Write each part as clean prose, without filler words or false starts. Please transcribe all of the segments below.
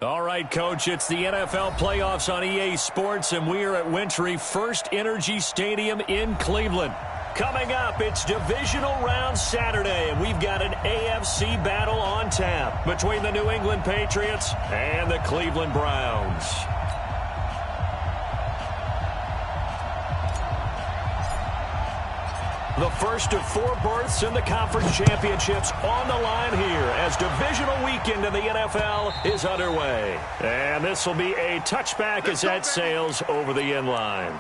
All right, Coach, it's the NFL playoffs on EA Sports, and we are at Wintry First Energy Stadium in Cleveland. Coming up, it's divisional round Saturday, and we've got an AFC battle on tap between the New England Patriots and the Cleveland Browns. The first of 4 berths in the conference championships on the line here as divisional weekend in the NFL is underway. And this will be a touchback as that sails over the end line.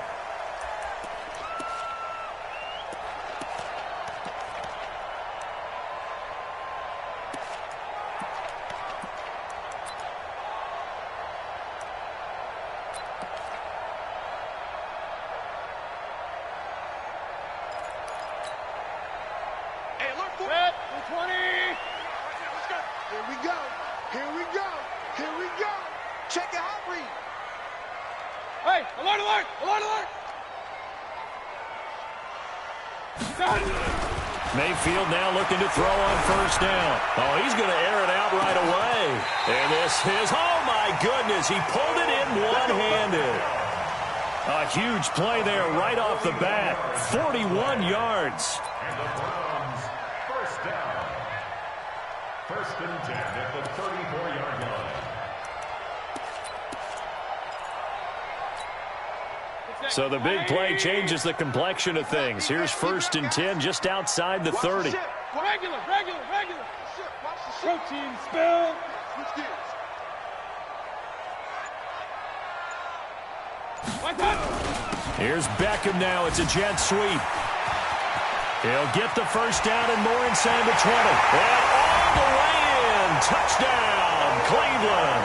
Mayfield now looking to throw on first down. Oh, he's going to air it out right away. And this is, oh my goodness, he pulled it in one-handed. A huge play there right off the bat. 41 yards. And the Browns, first down. First and 10 at the 34-yard line. So the big play changes the complexion of things. Here's first and 10 just outside the 30. Regular. Protein spill. Here's Beckham now. It's a jet sweep. He'll get the first down and more inside the 20. And all the way in. Touchdown, Cleveland.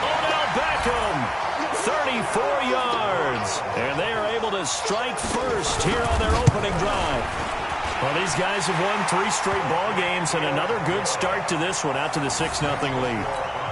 Odell Beckham. 34 yards. And they are able to strike first here on their opening drive. Well, these guys have won 3 straight ball games and another good start to this one out to the 6-0 lead.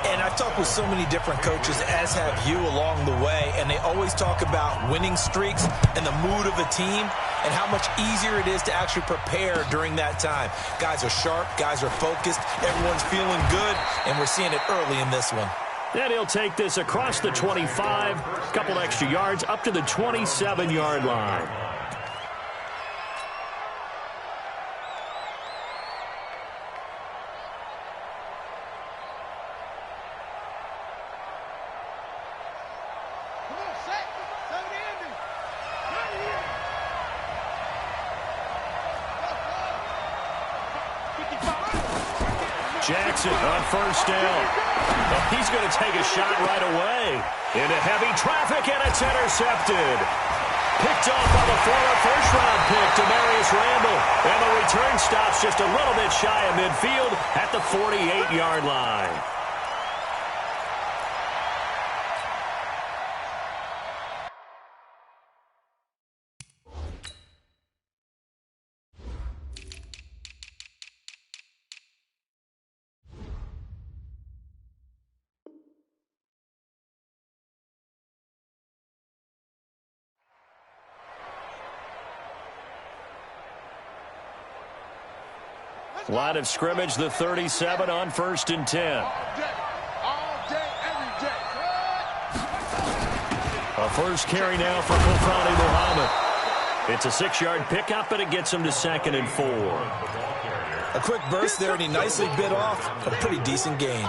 And I've talked with so many different coaches, as have you, along the way, and they always talk about winning streaks and the mood of a team and how much easier it is to actually prepare during that time. Guys are sharp, guys are focused, everyone's feeling good, and we're seeing it early in this one. And he'll take this across the 25, a couple extra yards, up to the 27-yard line. Jackson on first down. Well, he's going to take a shot right away. Into heavy traffic, and it's intercepted. Picked off by the former first-round pick, Demarius Randall. And the return stops just a little bit shy of midfield at the 48-yard line. Line of scrimmage, the 37 on first and 10. All day, every day. A first carry now for Fofana Muhammad. It's a 6-yard pickup, and it gets him to 2nd and 4. A quick burst there, and he nicely bit off a pretty decent gain.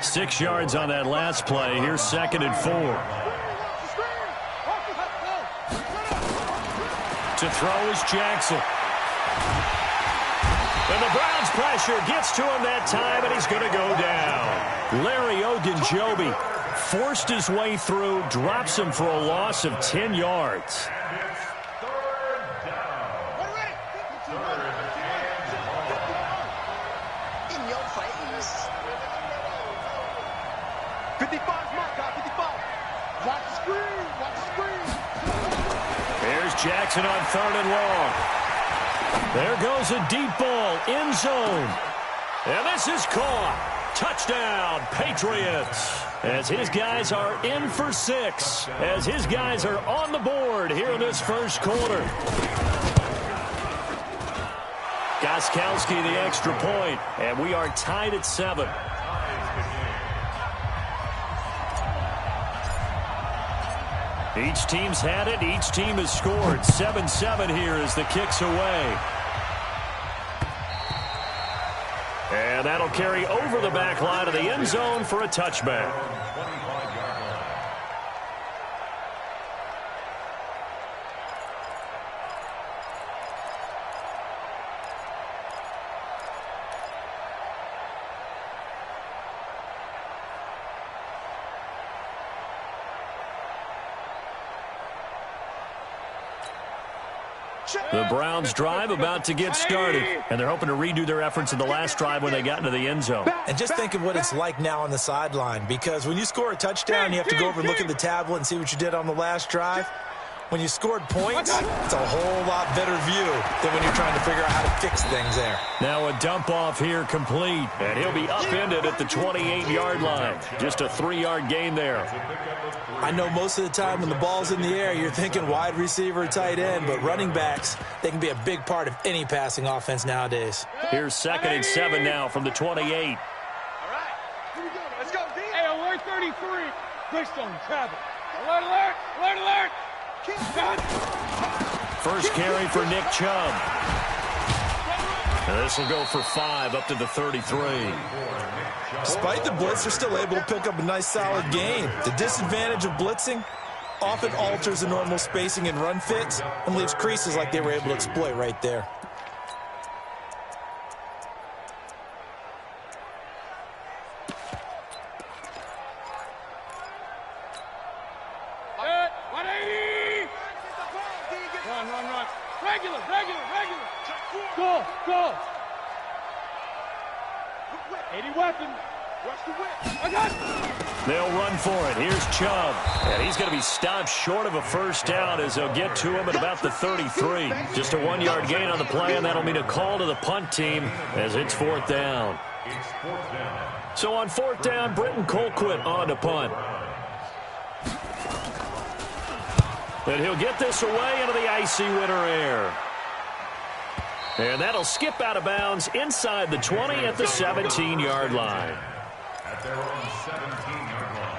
6 yards on that last play. Here's 2nd and 4. To throw is Jackson. And the Browns pressure gets to him that time, and he's going to go down. Larry Ogunjobi forced his way through, drops him for a loss of 10 yards. In your face. 55 mark, 55. Watch the screen, watch the screen. There's Jackson on 3rd and long. There goes a deep ball, end zone. And this is caught. Touchdown, Patriots. As his guys are in for 6. As his guys are on the board here in this first quarter. Got Gostkowski the extra point, and we are tied at 7. Each team's had it. Each team has scored. 7-7 here as the kick's away. And that'll carry over the back line of the end zone for a touchback. The Browns drive about to get started, and they're hoping to redo their efforts in the last drive when they got into the end zone. And just think of what it's like now on the sideline, because when you score a touchdown, you have to go over and look at the tablet and see what you did on the last drive. When you scored points, it's a whole lot better view than when you're trying to figure out how to fix things there. Now a dump off here complete, and he'll be upended at the 28-yard line. Just a 3-yard gain there. I know most of the time when the ball's in the air, you're thinking wide receiver, tight end, but running backs, they can be a big part of any passing offense nowadays. Here's 2nd and 7 now from the 28. All right, here we go. Let's go, D. Hey, alert 33. Greystone, travel. Alert, alert, alert, alert. First carry for Nick Chubb. And this will go for 5 up to the 33. Despite the blitz, they're still able to pick up a nice solid gain. The disadvantage of blitzing often alters the normal spacing and run fits and leaves creases like they were able to exploit right there. Run. Regular. Go. 80 weapon. Watch the whip. I got it. They'll run for it. Here's Chubb. And he's going to be stopped short of a first down as they'll get to him at about the 33. Just a 1-yard gain on the play, and that'll mean a call to the punt team as it's 4th down. So on 4th down, Britton Colquitt on to punt. And he'll get this away into the icy winter air. And that'll skip out of bounds inside the 20 at the 17-yard line. At their own 17-yard line.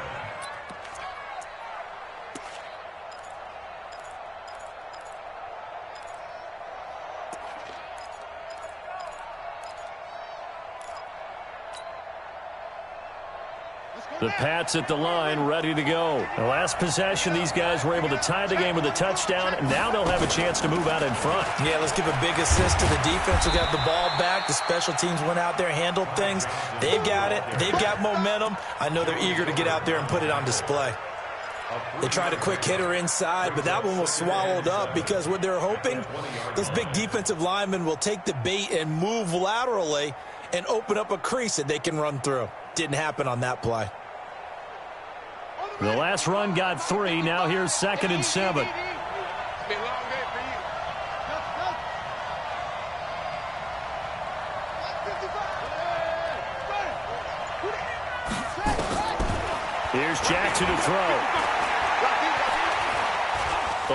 The Pats at the line, ready to go. The last possession, these guys were able to tie the game with a touchdown, and now they'll have a chance to move out in front. Yeah, let's give a big assist to the defense who got the ball back. The special teams went out there, handled things. They've got it. They've got momentum. I know they're eager to get out there and put it on display. They tried a quick hitter inside, but that one was swallowed up because what they're hoping, those big defensive linemen will take the bait and move laterally and open up a crease that they can run through. Didn't happen on that play. The last run got 3. Now here's 2nd and 7. Here's Jackson to throw.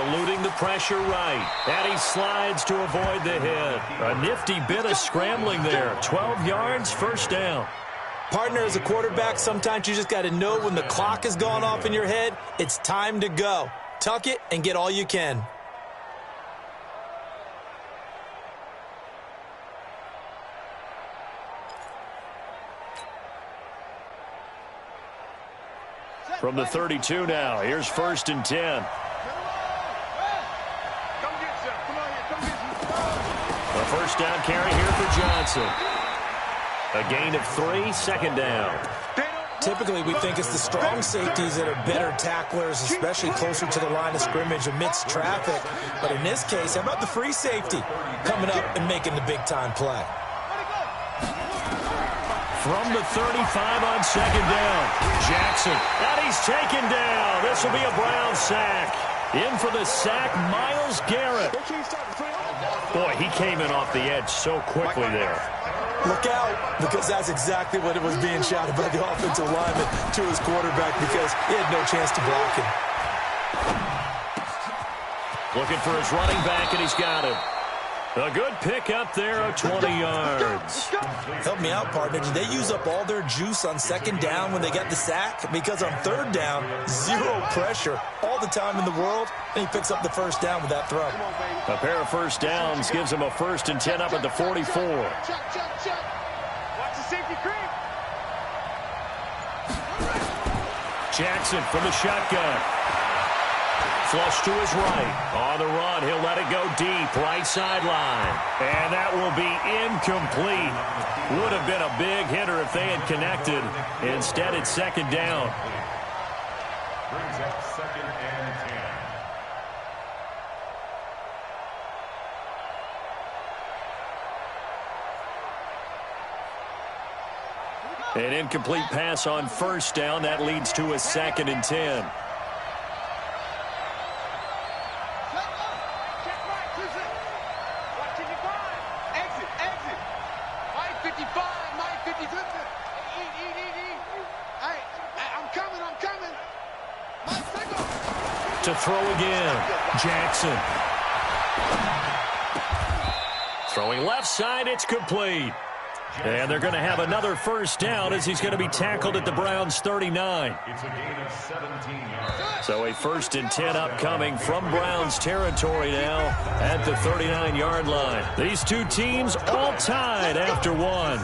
Eluding the pressure right. And he slides to avoid the hit. A nifty bit of scrambling there. 12 yards, 1st down. Partner, as a quarterback, sometimes you just got to know when the clock has gone off in your head, it's time to go. Tuck it and get all you can. From the 32 now, here's 1st and 10. A first down carry here for Johnson. A gain of 3, 2nd down. Typically, we think it's the strong safeties that are better tacklers, especially closer to the line of scrimmage amidst traffic. But in this case, how about the free safety coming up and making the big-time play? From the 35 on 2nd down, Jackson. And he's taken down. This will be a Brown sack. In for the sack, Myles Garrett. Boy, he came in off the edge so quickly there. Look out, because that's exactly what it was being shouted by the offensive lineman to his quarterback, because he had no chance to block him. Looking for his running back, and he's got him. A good pickup there of 20 yards. Help me out, partner. Did they use up all their juice on second down when they got the sack? Because on third down, zero pressure, all the time in the world, and he picks up the first down with that throw. A pair of first downs gives him a 1st and 10 up at the 44. Watch the safety creep. Jackson from the shotgun. Flush to his right. On the run, he'll let it go deep, right sideline. And that will be incomplete. Would have been a big hitter if they had connected. Instead, it's second down. Brings up 2nd and 10. An incomplete pass on first down. That leads to a 2nd and 10. To throw again. Jackson. Throwing left side, it's complete. And they're going to have another first down as he's going to be tackled at the Browns' 39. It's a gain of 17 yards. So a 1st and 10 upcoming from Browns territory now at the 39-yard line. These two teams all tied after one.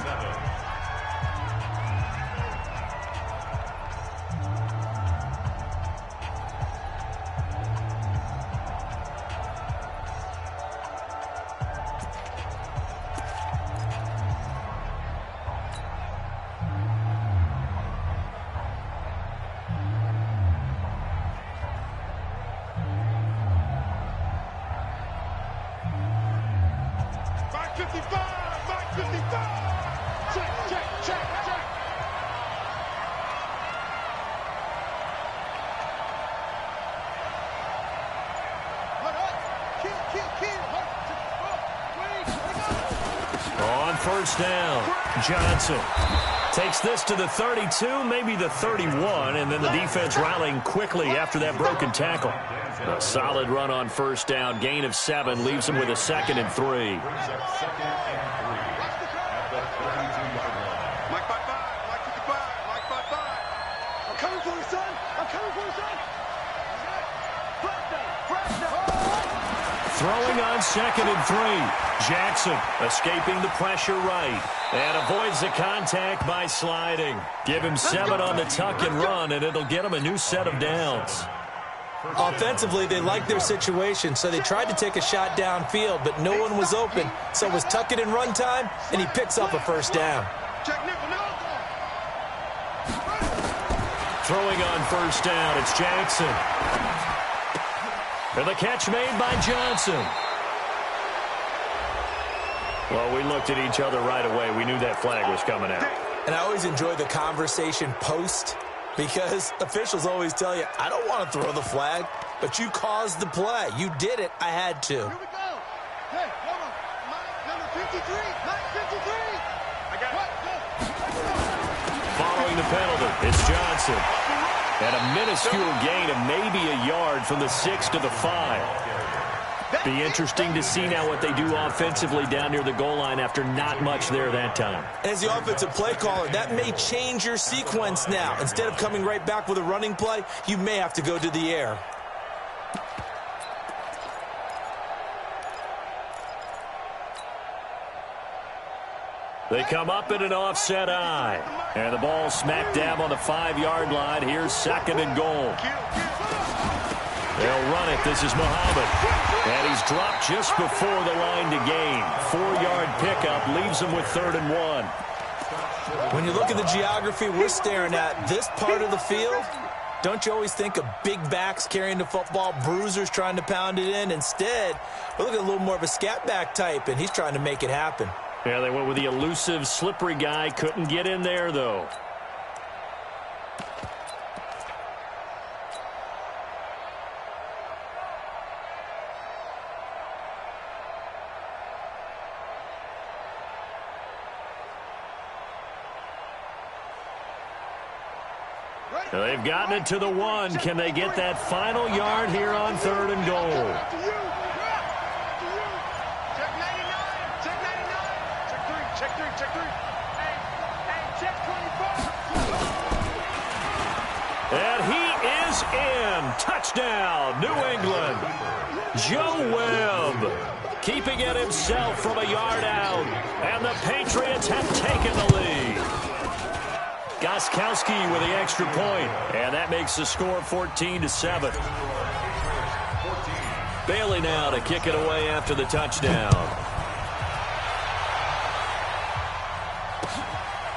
First down. Johnson takes this to the 32, maybe the 31, and then the defense rallying quickly after that broken tackle. A solid run on first down. Gain of 7 leaves him with a 2nd and 3. Brings up 2nd and 3 at the 32-yard line. Mike 5-5. Mike 55. Mike 5-5. I'm coming for you, son. I'm coming for you, son. Throwing on 2nd and 3. Jackson escaping the pressure right and avoids the contact by sliding. Give him 7 on the tuck and run, and it'll get him a new set of downs. Offensively, they liked their situation, so they tried to take a shot downfield, but no one was open. So it was tuck it and run time, and he picks up a first down. Throwing on first down, it's Jackson. And the catch made by Johnson. Well, we looked at each other right away. We knew that flag was coming out. And I always enjoy the conversation post because officials always tell you, I don't want to throw the flag, but you caused the play. You did it. I had to. Here we go. Hey, hold on. Number 53. Mike 53. I got it. Following the penalty, it's Johnson. And a minuscule gain of maybe a yard from the 6 to the 5. Be interesting to see now what they do offensively down near the goal line after not much there that time. As the offensive play caller, that may change your sequence now. Instead of coming right back with a running play, you may have to go to the air. They come up in an offset eye. And the ball smack dab on the 5-yard line. Here's 2nd and goal. They'll run it. This is Muhammad. And he's dropped just before the line to gain. 4-yard pickup leaves him with 3rd and 1. When you look at the geography we're staring at, this part of the field, don't you always think of big backs carrying the football, bruisers trying to pound it in? Instead, we're looking at a little more of a scat back type, and he's trying to make it happen. Yeah, they went with the elusive, slippery guy. Couldn't get in there, though. They've gotten it to the 1. Can they get that final yard here on 3rd and goal? Check 99. Check 3. Hey, check 24. And he is in. Touchdown, New England. Joe Webb keeping it himself from a yard out. And the Patriots have taken the lead. Gostkowski with the extra point. And that makes the score 14-7. Bailey now to kick it away after the touchdown.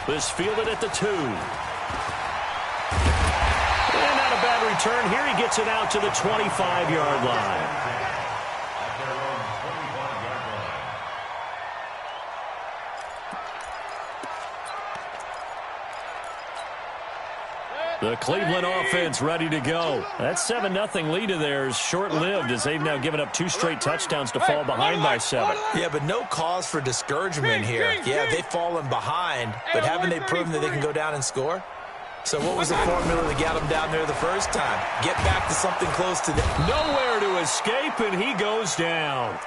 This fielded at the 2. And not a bad return. Here he gets it out to the 25-yard line. The Cleveland offense ready to go. That 7-0 lead of theirs short-lived as they've now given up 2 straight touchdowns to fall behind by 7. Yeah, but no cause for discouragement here. Yeah, they've fallen behind, but haven't they proven that they can go down and score? So what was the formula that got them down there the first time? Get back to something close to that. Nowhere to escape, and he goes down.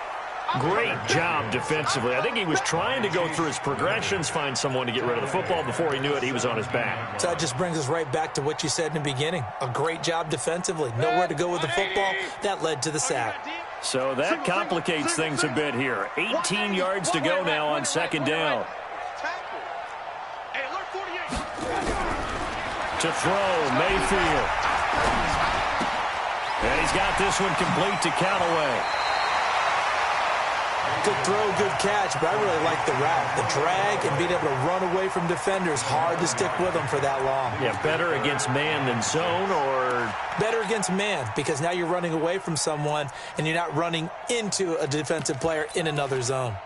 Great job defensively. I think he was trying to go through his progressions, find someone to get rid of the football. Before he knew it, he was on his back. So that just brings us right back to what you said in the beginning. A great job defensively. Nowhere to go with the football. That led to the sack. So that complicates things a bit here. 18 yards to go now on second down. To throw, Mayfield. And he's got this one complete to Callaway. Good throw, good catch, but I really like the route. The drag and being able to run away from defenders, hard to stick with them for that long. Yeah, better against man than zone, or? Better against man, because now you're running away from someone and you're not running into a defensive player in another zone.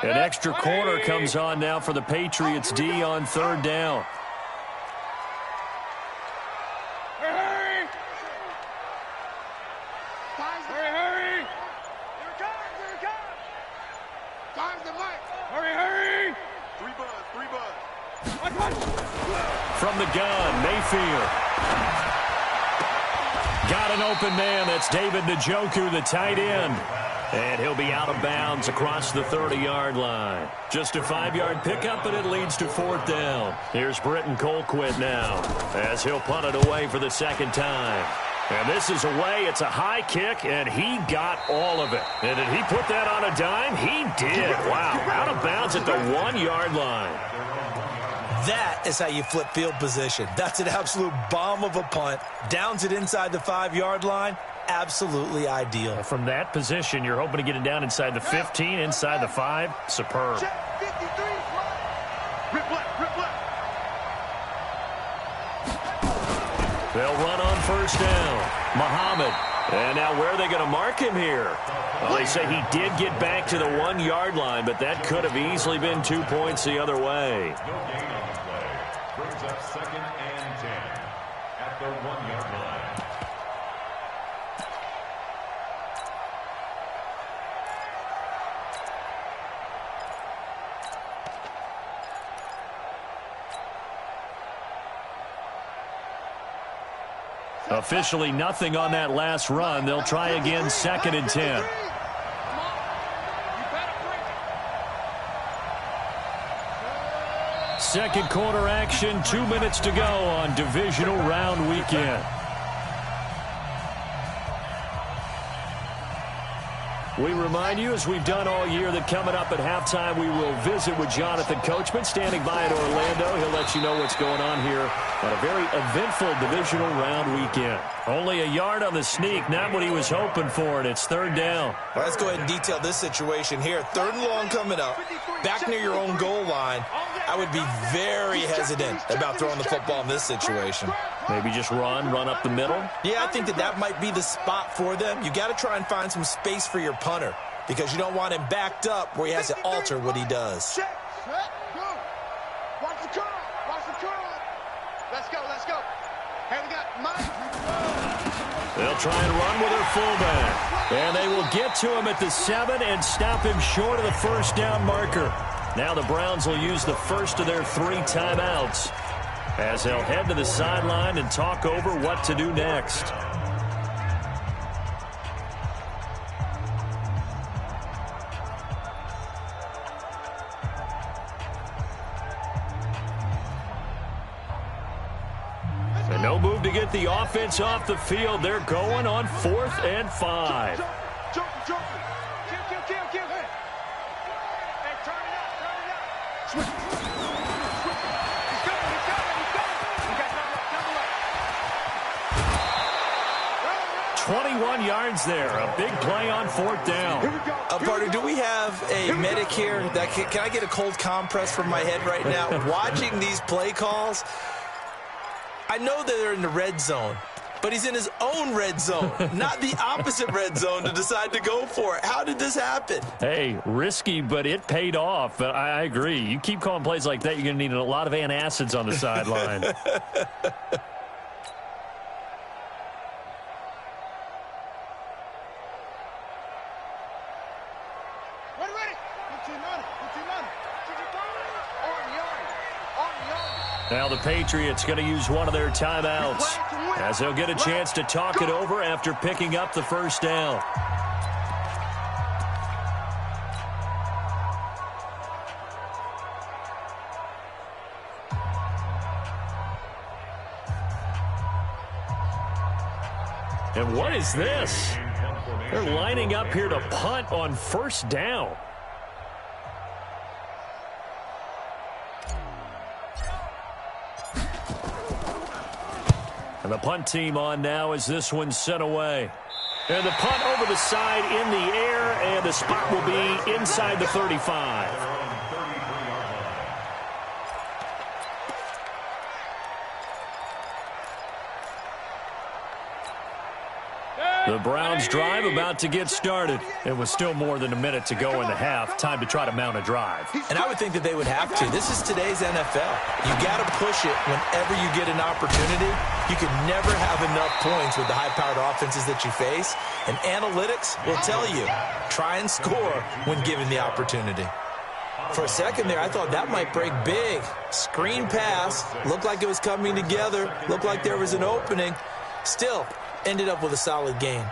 An extra corner comes on now for the Patriots D on third down. From the gun, Mayfield. Got an open man. That's David Njoku, the tight end. And he'll be out of bounds across the 30-yard line. Just a 5-yard pickup, and it leads to fourth down. Here's Britton Colquitt now as he'll punt it away for the second time. And this is away. It's a high kick, and he got all of it. And did he put that on a dime? He did. Wow. Out of bounds at the 1-yard line. That is how you flip field position. That's an absolute bomb of a punt. Downs it inside the 5-yard line. Absolutely ideal. From that position, you're hoping to get it down inside the 15, inside the 5. Superb. They'll run on first down. Muhammad. And now where are they going to mark him here? Well, they say he did get back to the 1-yard line, but that could have easily been 2 points the other way. No gain on the play. Brings up 2nd and 10 at the 1-yard line. Officially nothing on that last run. They'll try again, 2nd and 10. Second quarter action, 2 minutes to go on divisional round weekend. We remind you, as we've done all year, that coming up at halftime, we will visit with Jonathan Coachman, standing by in Orlando. He'll let you know what's going on here on a very eventful divisional round weekend. Only a yard on the sneak, not what he was hoping for, and it's third down. Well, let's go ahead and detail this situation here. 3rd and long coming up, back near your own goal line. I would be very hesitant about throwing the football in this situation. Maybe just run up the middle? Yeah, I think that might be the spot for them. You got to try and find some space for your punter because you don't want him backed up where he has to alter what he does. Watch the curl. Watch the curl. Let's go. Let's go. Hey, we got Mike. They'll try and run with their fullback. And they will get to him at the 7 and stop him short of the first down marker. Now the Browns will use the first of their 3 timeouts as they'll head to the sideline and talk over what to do next. And no move to get the offense off the field. They're going on 4th and 5. Jump. Kill. Hey. Hey, turn it up. Switch. He's coming. You got double. 21 yards there. A big play on 4th down. Partner, do we have a medic here? Can I get a cold compress from my head right now? Watching these play calls, I know that they're in the red zone, but he's in his own red zone, not the opposite red zone to decide to go for it. How did this happen? Hey, risky, but it paid off. I agree. You keep calling plays like that, you're going to need a lot of antacids on the sideline. Now the Patriots going to use one of their timeouts as they'll get a chance to talk it over after picking up the first down. And what is this? They're lining up here to punt on 1st down. And the punt team on now as this one's sent away. And the punt over the side in the air, and the spot will be inside the 35. The Browns drive about to get started. It was still more than a minute to go in the half. Time to try to mount a drive. And I would think that they would have to. This is today's NFL. You got to push it whenever you get an opportunity. You can never have enough points with the high-powered offenses that you face. And analytics will tell you, try and score when given the opportunity. For a second there, I thought that might break big. Screen pass. Looked like it was coming together. Looked like there was an opening. Still, ended up with a solid game.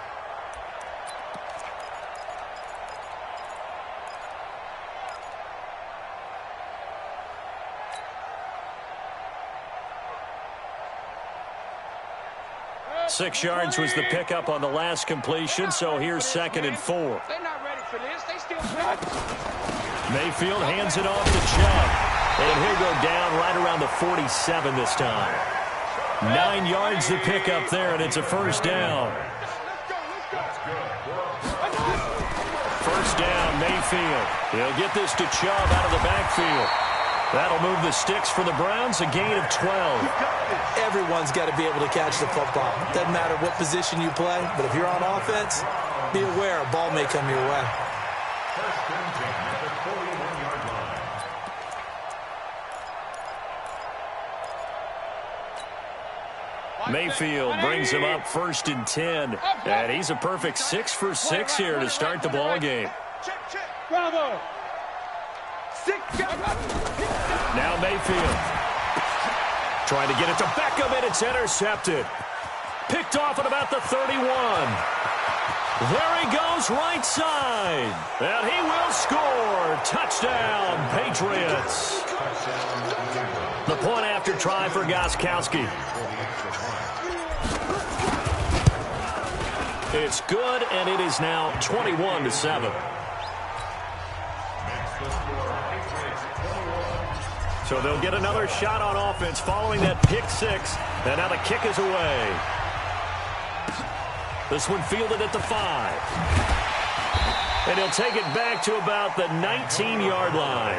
Six yards was the pickup on the last completion, so here's 2nd and 4. They're not ready for this. They still practice. Mayfield hands it off to Chubb. And he'll go down right around the 47 this time. 9 yards to pick up there, and it's a 1st down. 1st down, Mayfield. He'll get this to Chubb out of the backfield. That'll move the sticks for the Browns, a gain of 12. Everyone's got to be able to catch the football. Doesn't matter what position you play, but if you're on offense, be aware a ball may come your way. Mayfield brings him up 1st and 10. And he's a perfect 6 for 6 here to start the ball game. Bravo. Now Mayfield trying to get it to Beckham, and it's intercepted. Picked off at about the 31. There he goes, right side. And he will score. Touchdown, Patriots. The point after try for Gostkowski. It's good, and it is now 21-7. So they'll get another shot on offense following that pick 6. And now the kick is away. This one fielded at the 5. And he'll take it back to about the 19-yard line.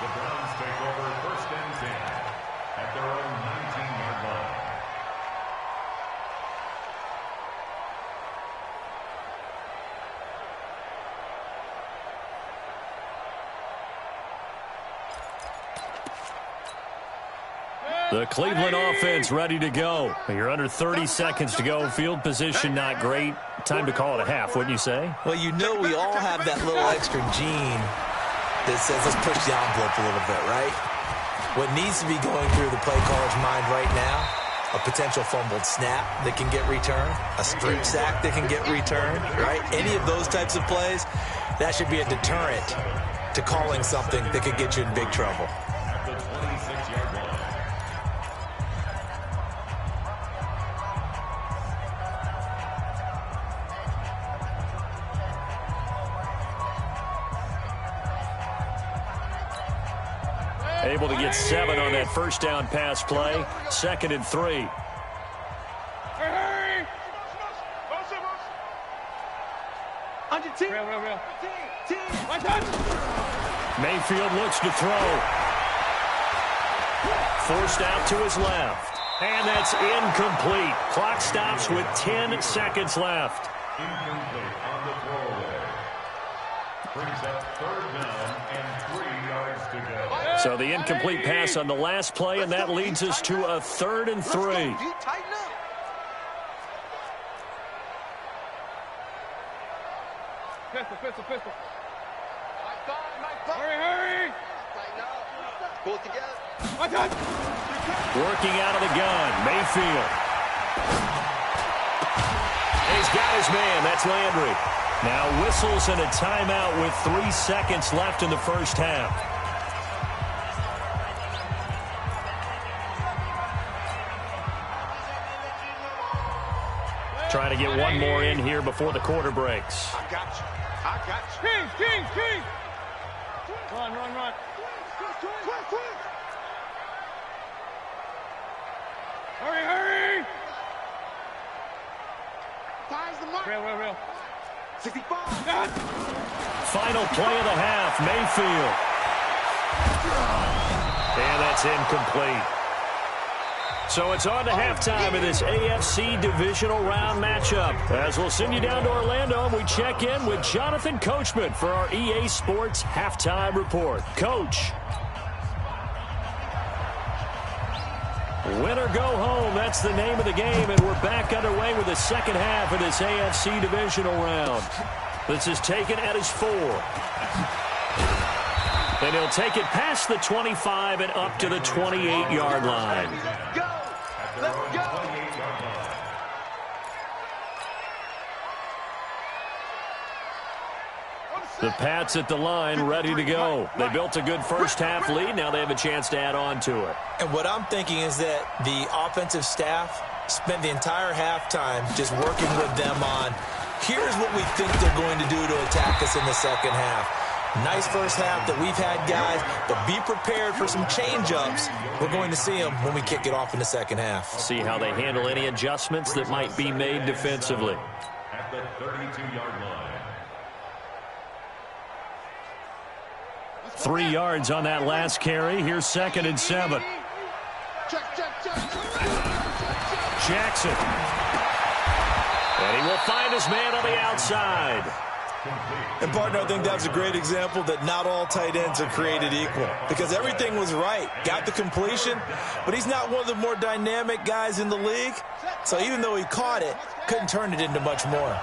The Browns take over 1st and 10 at their own 19-yard line. The Cleveland offense ready to go. You're under 30 seconds to go. Field position not great. Time to call it a half, wouldn't you say? Well, you know we all have that little extra gene that says let's push the envelope a little bit, right? What needs to be going through the play caller's mind right now, a potential fumbled snap that can get returned, a strip sack that can get returned, right? Any of those types of plays, that should be a deterrent to calling something that could get you in big trouble. At the 26-yard line. Able to get 7 on that first down pass play. 2nd and 3. Mayfield looks to throw. Forced out to his left. And that's incomplete. Clock stops with 10 seconds left. Incomplete on the throwaway. Brings up 3rd down and 3 yards to go. So the incomplete pass on the last play, and that leads us to a 3rd and 3. Tighten up. Pistol. Hurry. Tighten up. Pull it together. Working out of the gun, Mayfield. He's got his man. That's Landry. Now whistles and a timeout with 3 seconds left in the first half. Trying to get one more in here before the quarter breaks. I got you. King. Run. Hurry. Time's the mark. Real. 65. Final play of the half, Mayfield. And that's incomplete. So it's on to halftime in this AFC divisional round matchup. As we'll send you down to Orlando, and we check in with Jonathan Coachman for our EA Sports Halftime Report. Coach. Win or go home, that's the name of the game, and we're back underway with the second half of this AFC divisional round. This is taken at his 4. And he'll take it past the 25 and up to the 28-yard line. Let's go. The Pats at the line, ready to go. They built a good first half lead. Now they have a chance to add on to it. And what I'm thinking is that the offensive staff spent the entire halftime just working with them on, here's what we think they're going to do to attack us in the second half. Nice first half that we've had, guys, but be prepared for some change-ups. We're going to see them when we kick it off in the second half. See how they handle any adjustments that might be made defensively. At the 32-yard line. 3 yards on that last carry. Here's 2nd and 7. Jackson. And he will find his man on the outside. And, partner, I think that's a great example that not all tight ends are created equal, because everything was right. Got the completion, but he's not one of the more dynamic guys in the league. So even though he caught it, couldn't turn it into much more.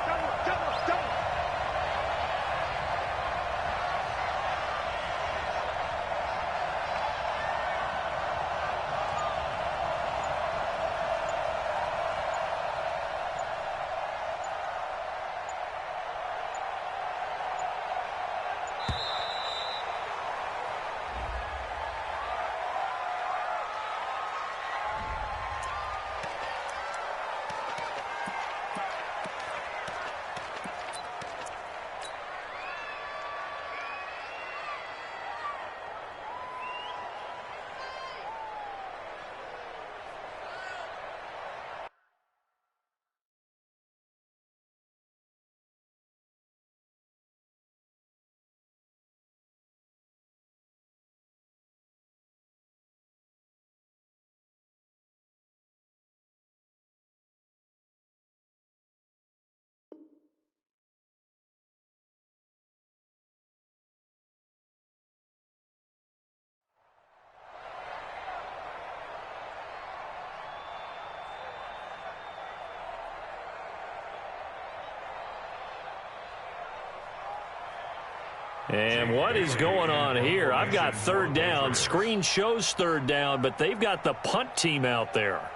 And what is going on here? I've got 3rd down. Screen shows 3rd down, but they've got the punt team out there.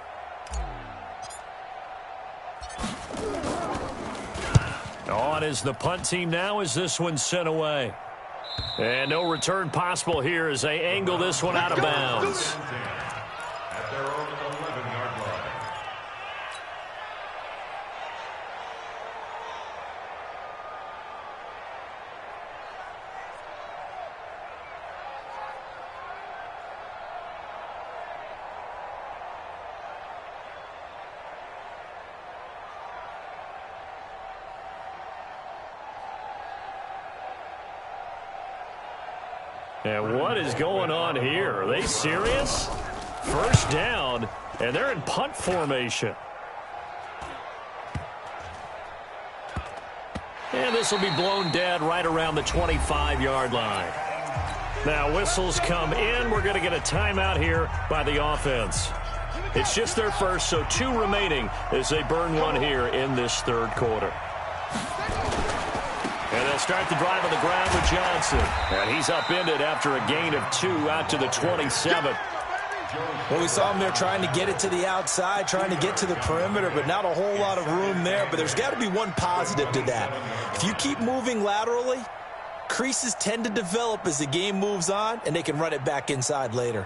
On is the punt team now as this one's sent away. And no return possible here as they angle this one out of bounds. At their own 11-yard line. And what is going on here? Are they serious? First down, and they're in punt formation. And this will be blown dead right around the 25-yard line. Now whistles come in. We're going to get a timeout here by the offense. It's just their first, so 2 remaining as they burn one here in this third quarter. And they'll start the drive on the ground with Johnson. And he's upended after a gain of 2 out to the 27. Well, we saw him there trying to get it to the outside, trying to get to the perimeter, but not a whole lot of room there. But there's got to be one positive to that. If you keep moving laterally, creases tend to develop as the game moves on, and they can run it back inside later.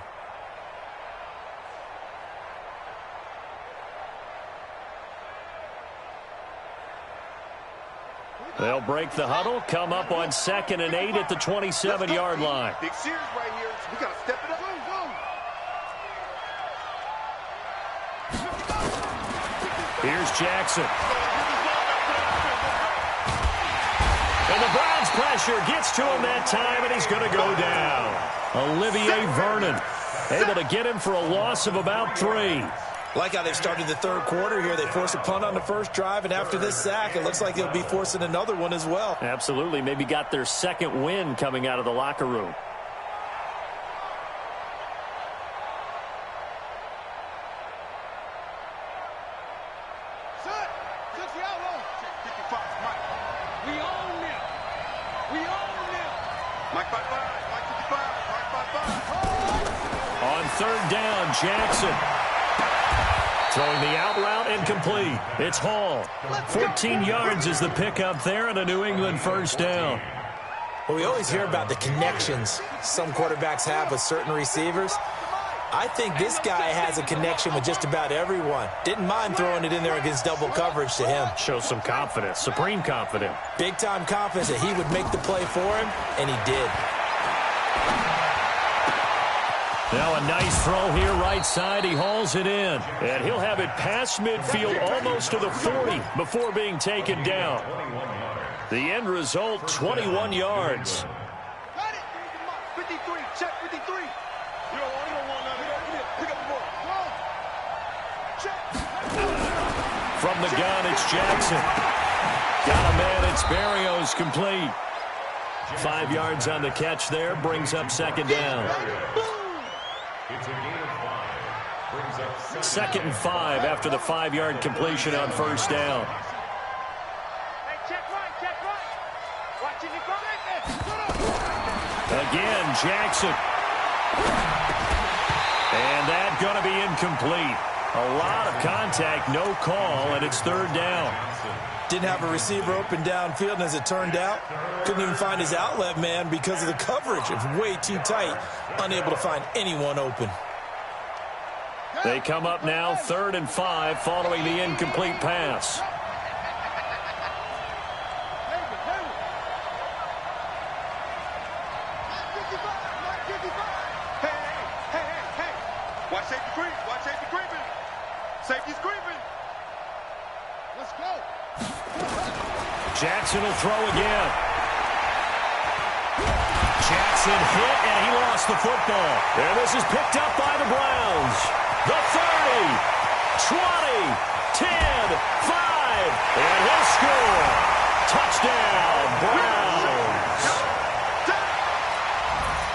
They'll break the huddle, come up on 2nd and 8 at the 27-yard line. Big series right here. We got to step it up. Here's Jackson. And the Browns pressure gets to him that time, and he's going to go down. Olivier Vernon able to get him for a loss of about 3. Like how they've started the third quarter here. They forced a punt on the first drive, and after this sack, it looks like they'll be forcing another one as well. Absolutely. Maybe got their second win coming out of the locker room. On third down, Jackson. Throwing the out route incomplete. It's Hall. 14 yards is the pickup there and a New England first down. Well, we always hear about the connections some quarterbacks have with certain receivers. I think this guy has a connection with just about everyone. Didn't mind throwing it in there against double coverage to him. Shows some confidence, supreme confidence. Big-time confidence that he would make the play for him, and he did. Now a nice throw here right side. He hauls it in. And he'll have it past midfield almost to the 40 before being taken down. The end result, 21 yards. Got it. 53. Check 53. You don't want that. Pick up the ball. Check. From the gun, it's Jackson. Got a man. It's Barrios complete. 5 yards on the catch there. Brings up second down. It's a gain of 5. Brings up 2nd and 5 after the 5-yard completion on first down. Hey, check right. Watching it go. Again, Jackson. And that's going to be incomplete. A lot of contact, no call, and it's third down. Didn't have a receiver open downfield, and as it turned out, couldn't even find his outlet man because of the coverage. It's way too tight, unable to find anyone open. They come up now 3rd and 5 following the incomplete pass. Hey. Watch safety creep. Watch safety creeping. Safety's creeping. Let's go. Jackson will throw again. Jackson hit, and he lost the football. And this is picked up by the Browns. The 30, 20, 10, 5, and he'll score. Touchdown, Browns.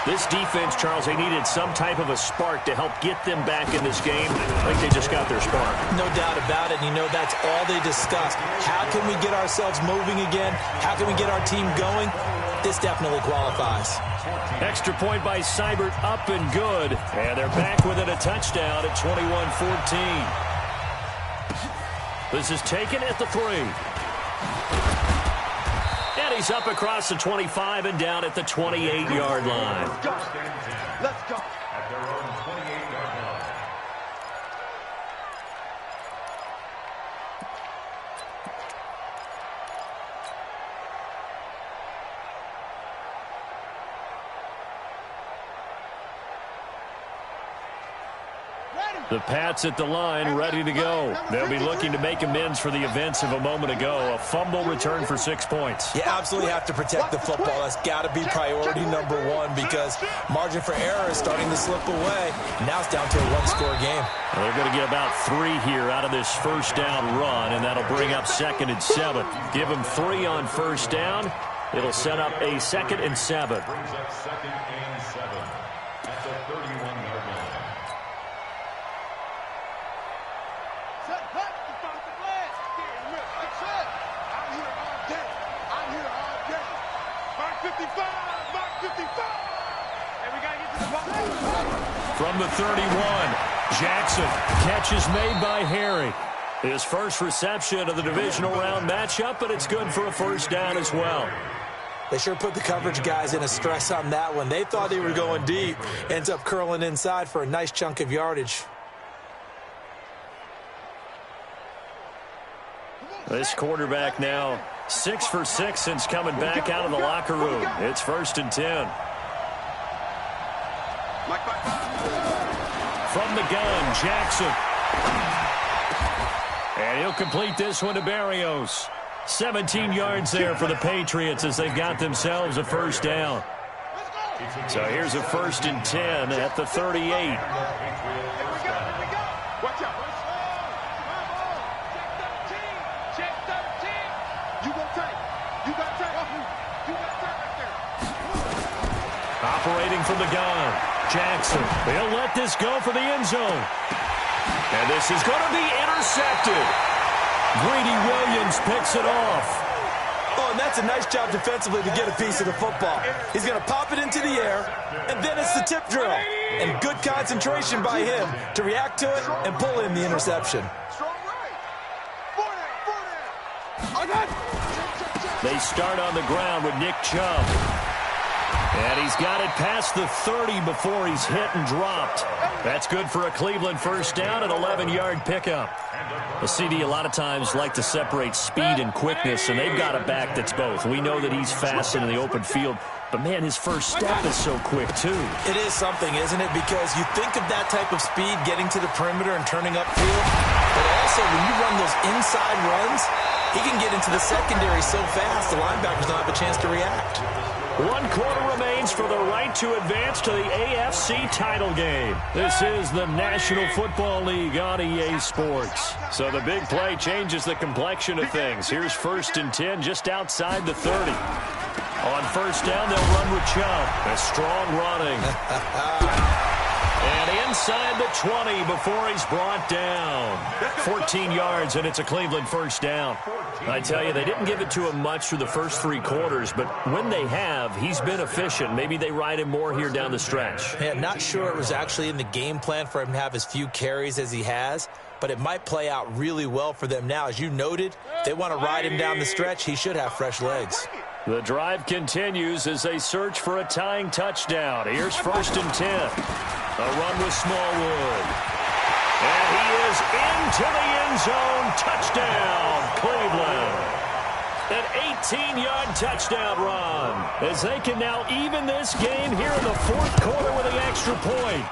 This defense, Charles, they needed some type of a spark to help get them back in this game. I think they just got their spark. No doubt about it. And you know, that's all they discussed. How can we get ourselves moving again? How can we get our team going? This definitely qualifies. Extra point by Seibert, up and good. And they're back within a touchdown at 21-14. This is taken at the 3. And he's up across the 25 and down at the 28-yard line. Let's go. at their own 28-yard line. Ready. The Pats at the line, ready to go. They'll be looking to make amends for the events of a moment ago. A fumble return for 6 points. You absolutely have to protect the football. That's got to be priority number one because margin for error is starting to slip away. Now it's down to a one-score game. Well, they're going to get about 3 here out of this first down run, and that'll bring up 2nd and 7. Give them 3 on first down. It'll set up a 2nd and 7. Brings up 2nd and 7 at the 31-yard line. From the 31, Jackson. Catch is made by Harry. His first reception of the divisional round matchup, but it's good for a first down as well. They sure put the coverage guys in a stress on that one. They thought they were going deep. Ends up curling inside for a nice chunk of yardage. This quarterback now 6 for 6 since coming back out of the locker room. It's 1st and 10. From the gun, Jackson. And he'll complete this one to Barrios. 17 yards there for the Patriots as they've got themselves a first down. So here's a 1st and 10 at the 38. Operating from the gun, Jackson. He'll let this go for the end zone. And this is going to be intercepted. Greedy Williams picks it off. Oh, and that's a nice job defensively to get a piece of the football. He's going to pop it into the air, and then it's the tip drill. And good concentration by him to react to it and pull in the interception. They start on the ground with Nick Chubb. And he's got it past the 30 before he's hit and dropped. That's good for a Cleveland first down, an 11-yard pickup. The CD a lot of times like to separate speed and quickness, and they've got a back that's both. We know that he's fast in the open field, but, man, his first step is so quick, too. It is something, isn't it? Because you think of that type of speed getting to the perimeter and turning upfield, but also when you run those inside runs, he can get into the secondary so fast the linebackers don't have a chance to react. 1 quarter remains for the right to advance to the AFC title game. This is the National Football League on EA Sports. So the big play changes the complexion of things. Here's 1st and 10 just outside the 30. On first down, they'll run with Chubb. A strong running. And inside the 20 before he's brought down. 14 yards, and it's a Cleveland first down. I tell you, they didn't give it to him much through the first 3 quarters, but when they have, he's been efficient. Maybe they ride him more here down the stretch. Yeah, not sure it was actually in the game plan for him to have as few carries as he has, but it might play out really well for them now. As you noted, if they want to ride him down the stretch, he should have fresh legs. The drive continues as they search for a tying touchdown. Here's 1st and 10. A run with Smallwood. And he is into the end zone. Touchdown, Cleveland. An 18-yard touchdown run as they can now even this game here in the 4th quarter with an extra point.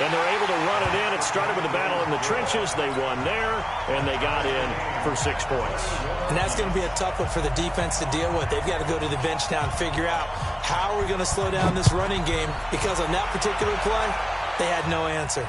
And they're able to run it in. It started with a battle in the trenches. They won there, and they got in for 6 points. And that's going to be a tough one for the defense to deal with. They've got to go to the bench now and figure out how we're going to slow down this running game, because on that particular play, they had no answer.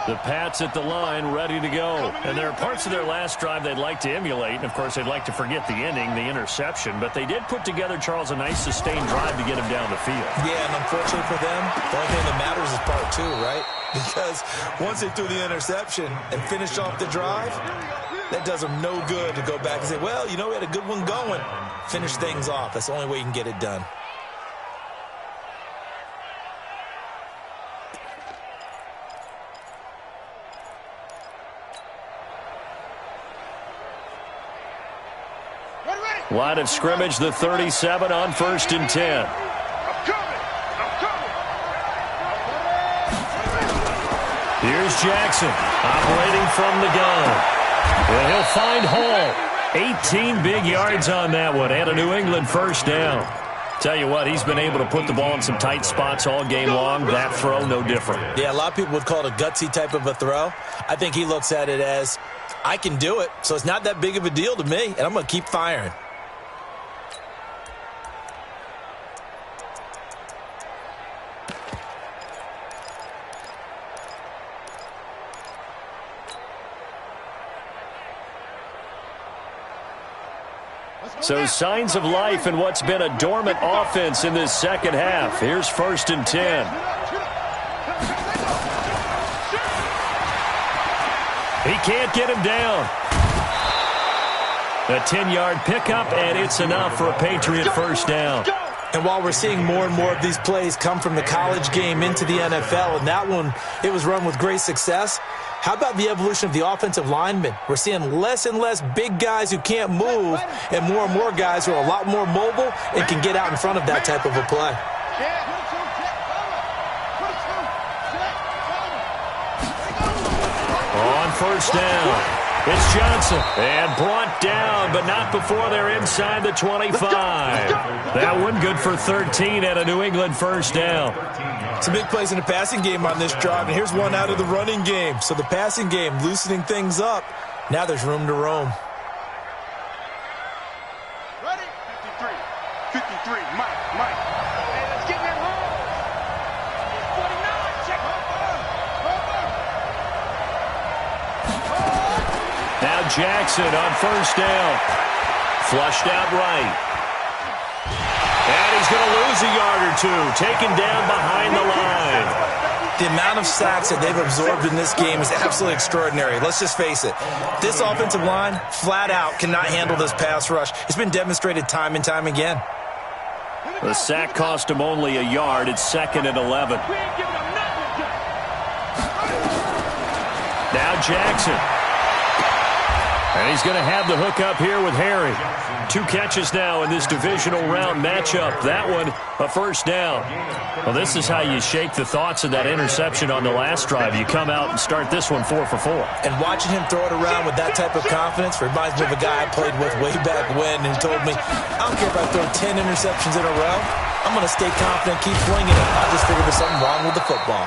The Pats at the line, ready to go. And there are parts of their last drive they'd like to emulate. And, of course, they'd like to forget the ending, the interception. But they did put together, Charles, a nice sustained drive to get him down the field. Yeah, and unfortunately for them, the only thing that matters is part 2, right? Because once they threw the interception and finished off the drive, that does them no good to go back and say, well, you know, we had a good one going. Finish things off. That's the only way you can get it done. Line of scrimmage, the 37 on 1st and 10. Here's Jackson operating from the gun. And he'll find Hall. 18 big yards on that one, and a New England first down. Tell you what, he's been able to put the ball in some tight spots all game long. That throw, no different. Yeah, a lot of people would call it a gutsy type of a throw. I think he looks at it as, I can do it, so it's not that big of a deal to me, and I'm going to keep firing. So signs of life in what's been a dormant offense in this second half. Here's 1st and 10. He can't get him down. A 10-yard pickup, and it's enough for a Patriot first down. And while we're seeing more and more of these plays come from the college game into the NFL, and that one, it was run with great success, how about the evolution of the offensive linemen? We're seeing less and less big guys who can't move and more guys who are a lot more mobile and can get out in front of that type of a play. On first down, it's Johnson. And brought down, but not before they're inside the 25. That one good for 13 and a New England first down. Some big plays in the passing game on this drive, and here's one out of the running game. So the passing game loosening things up. Now there's room to roam. Ready? 53. 53. Mike. Hey, let's get that roll. 49. Check. Now Jackson on first down. Flushed out right. And he's going to lose a yard or two. Taken down behind the line. The amount of sacks that they've absorbed in this game is absolutely extraordinary. Let's just face it. This offensive line, flat out, cannot handle this pass rush. It's been demonstrated time and time again. The sack cost him only a yard. It's 2nd and 11. Now Jackson. And he's going to have the hook up here with Harry. 2 catches now in this divisional round matchup. That one, a first down. Well, this is how you shake the thoughts of that interception on the last drive. You come out and start this one 4 for 4. And watching him throw it around with that type of confidence reminds me of a guy I played with way back when who told me, I don't care if I throw 10 interceptions in a row. I'm going to stay confident, keep flinging it. I just figured there's something wrong with the football.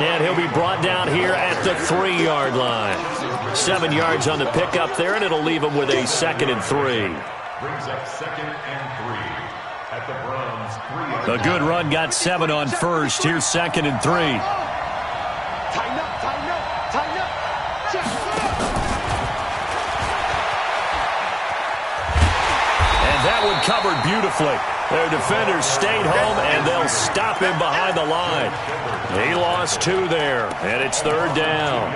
And he'll be brought down here at the 3-yard line. 7 yards on the pickup there, and it'll leave him with a 2nd and 3. Brings up 2nd and 3 at the Browns 3. A good run got 7 on first. Here's 2nd and 3. Tighten up. Check. And that one covered beautifully. Their defenders stayed home, and they'll stop him behind the line. He lost 2 there, and it's 3rd down.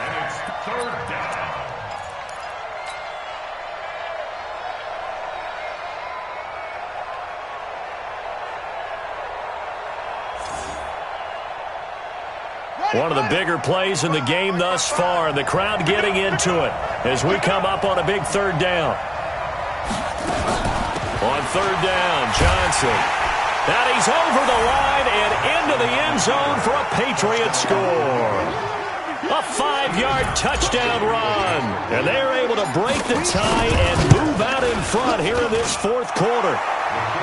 And it's 3rd down. One of the bigger plays in the game thus far, and the crowd getting into it as we come up on a big 3rd down. On 3rd down, Johnson. And he's over the line and into the end zone for a Patriot score. A 5-yard touchdown run. And they're able to break the tie and move out in front here in this 4th quarter.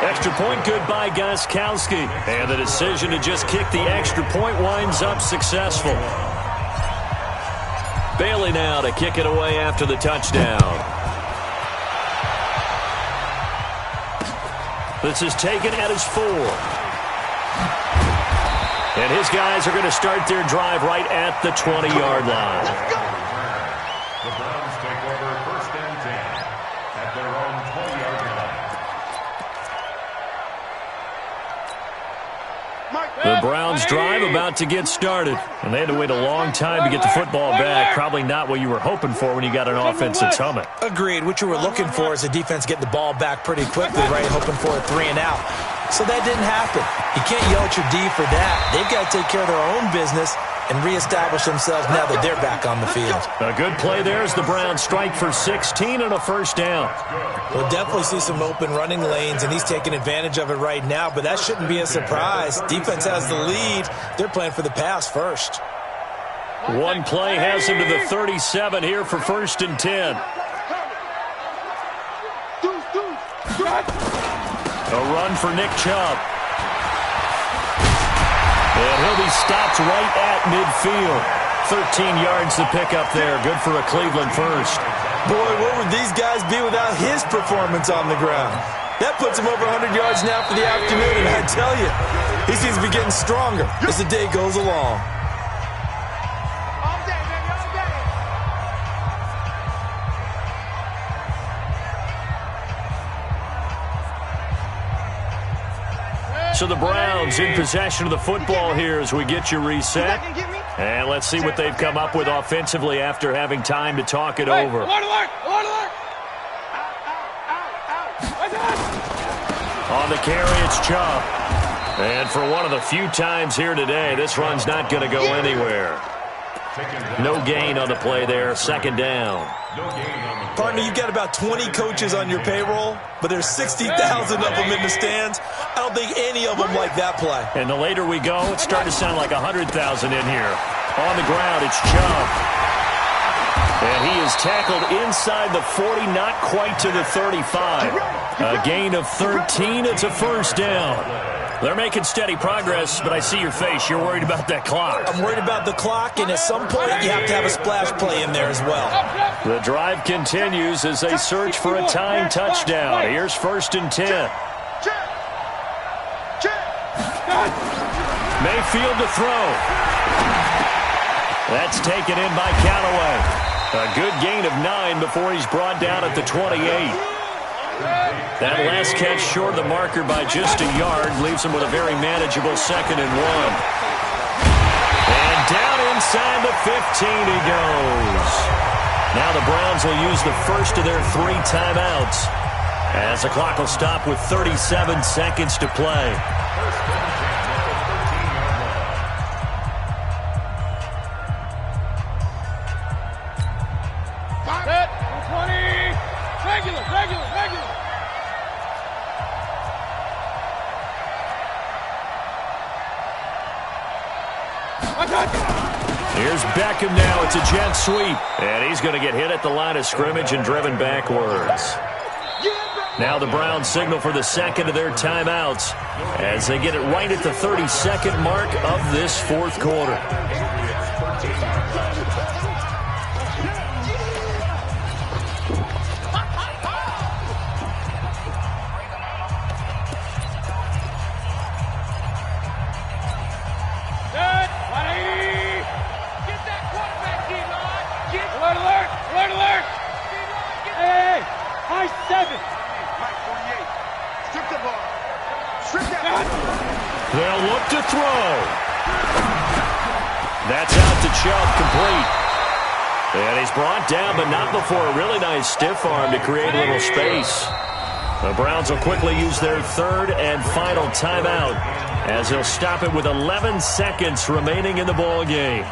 Extra point good by Gostkowski. And the decision to just kick the extra point winds up successful. Bailey now to kick it away after the touchdown. This is taken at his 4. And his guys are going to start their drive right at the 20-yard line. The Browns take over 1st and 10 at their own 20-yard line. The Browns drive about to get started. And they had to wait a long time to get the football back. Probably not what you were hoping for when you got an offense that's humming. Agreed. What you were looking for is a defense getting the ball back pretty quickly, right? Hoping for a 3 and out. So that didn't happen. You can't yell at your D for that. They've got to take care of their own business and reestablish themselves now that they're back on the field. A good play there as the Browns strike for 16 and a first down. We'll definitely see some open running lanes, and he's taking advantage of it right now, but that shouldn't be a surprise. Defense has the lead. They're playing for the pass first. One play has him to the 37 here for 1st and 10. A run for Nick Chubb. And he'll be stopped right at midfield. 13 yards to pick up there. Good for a Cleveland first. Boy, where would these guys be without his performance on the ground? That puts him over 100 yards now for the afternoon, and I tell you, he seems to be getting stronger as the day goes along. So the Browns in possession of the football here as we get you reset. And let's see what they've come up with offensively after having time to talk it over. On the carry, it's Chubb. And for one of the few times here today, this run's not going to go anywhere. No gain on the play there, 2nd down. Partner, you've got about 20 coaches on your payroll, but there's 60,000 of them in the stands. I don't think any of them like that play. And the later we go, it's starting to sound like 100,000 in here. On the ground, it's Chubb. And he is tackled inside the 40, not quite to the 35. A gain of 13, it's a 1st down. They're making steady progress, but I see your face. You're worried about that clock. I'm worried about the clock, and at some point you have to have a splash play in there as well. The drive continues as they search for a tying touchdown. Here's 1st and 10. Mayfield to throw. That's taken in by Callaway. A good gain of 9 before he's brought down at the 28. That last catch short of the marker by just a yard leaves him with a very manageable 2nd and 1. And down inside the 15 he goes. Now the Browns will use the first of their 3 timeouts as the clock will stop with 37 seconds to play. Here's Beckham now. It's a jet sweep. And he's going to get hit at the line of scrimmage and driven backwards. Now the Browns signal for the 2nd of their timeouts as they get it right at the 32nd mark of this 4th quarter. They'll look to throw. That's out to Chubb, complete. And he's brought down, but not before a really nice stiff arm to create a little space. The Browns will quickly use their 3rd and final timeout as they'll stop it with 11 seconds remaining in the ball game.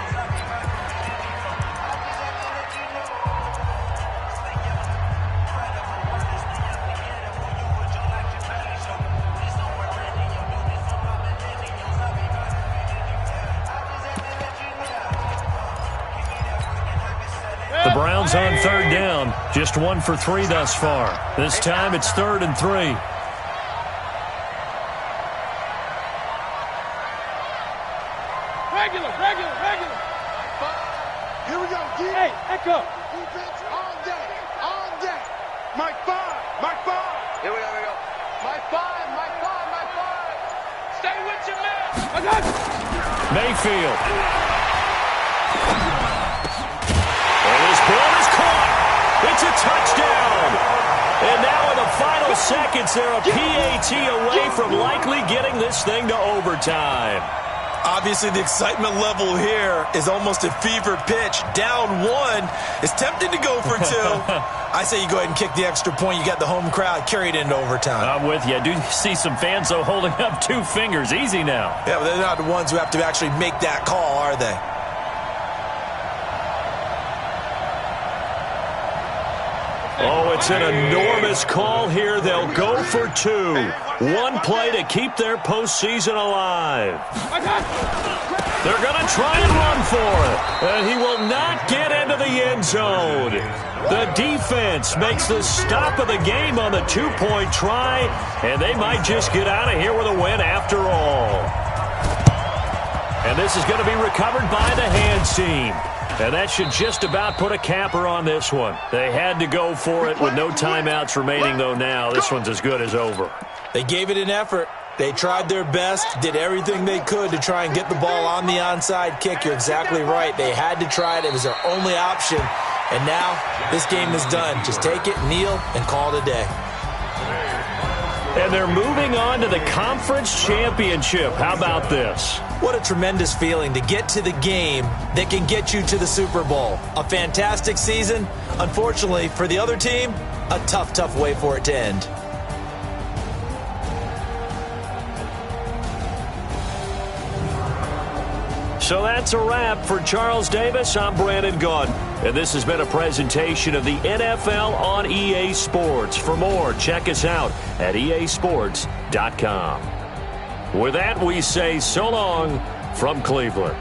Browns on 3rd down. Just 1 for 3 thus far. This time it's 3rd and 3. Regular. Here we go. Hey, echo. Defense all day. Mike 5. Here we go. Mike 5. Stay with your man. Mayfield. Ball is caught. It's a touchdown. And now in the final seconds, they're a PAT away from likely getting this thing to overtime. Obviously, the excitement level here is almost at fever pitch. Down 1. It's tempting to go for 2. I say you go ahead and kick the extra point. You got the home crowd. Carry it into overtime. I'm with you. I do see some fans, though, holding up 2 fingers. Easy now. Yeah, but they're not the ones who have to actually make that call, are they? Oh, it's an enormous call here. They'll go for 2. One play to keep their postseason alive. They're going to try and run for it. And he will not get into the end zone. The defense makes the stop of the game on the two-point try, and they might just get out of here with a win after all. And this is going to be recovered by the hands team. And that should just about put a capper on this one. They had to go for it with no timeouts remaining, though now. This one's as good as over. They gave it an effort. They tried their best, did everything they could to try and get the ball on the onside kick. You're exactly right. They had to try it. It was their only option. And now this game is done. Just take it, kneel, and call it a day. And they're moving on to the conference championship. How about this? What a tremendous feeling to get to the game that can get you to the Super Bowl. A fantastic season. Unfortunately, for the other team, a tough, tough way for it to end. So that's a wrap for Charles Davis. I'm Brandon Gaudin, and this has been a presentation of the NFL on EA Sports. For more, check us out at easports.com. With that, we say so long from Cleveland.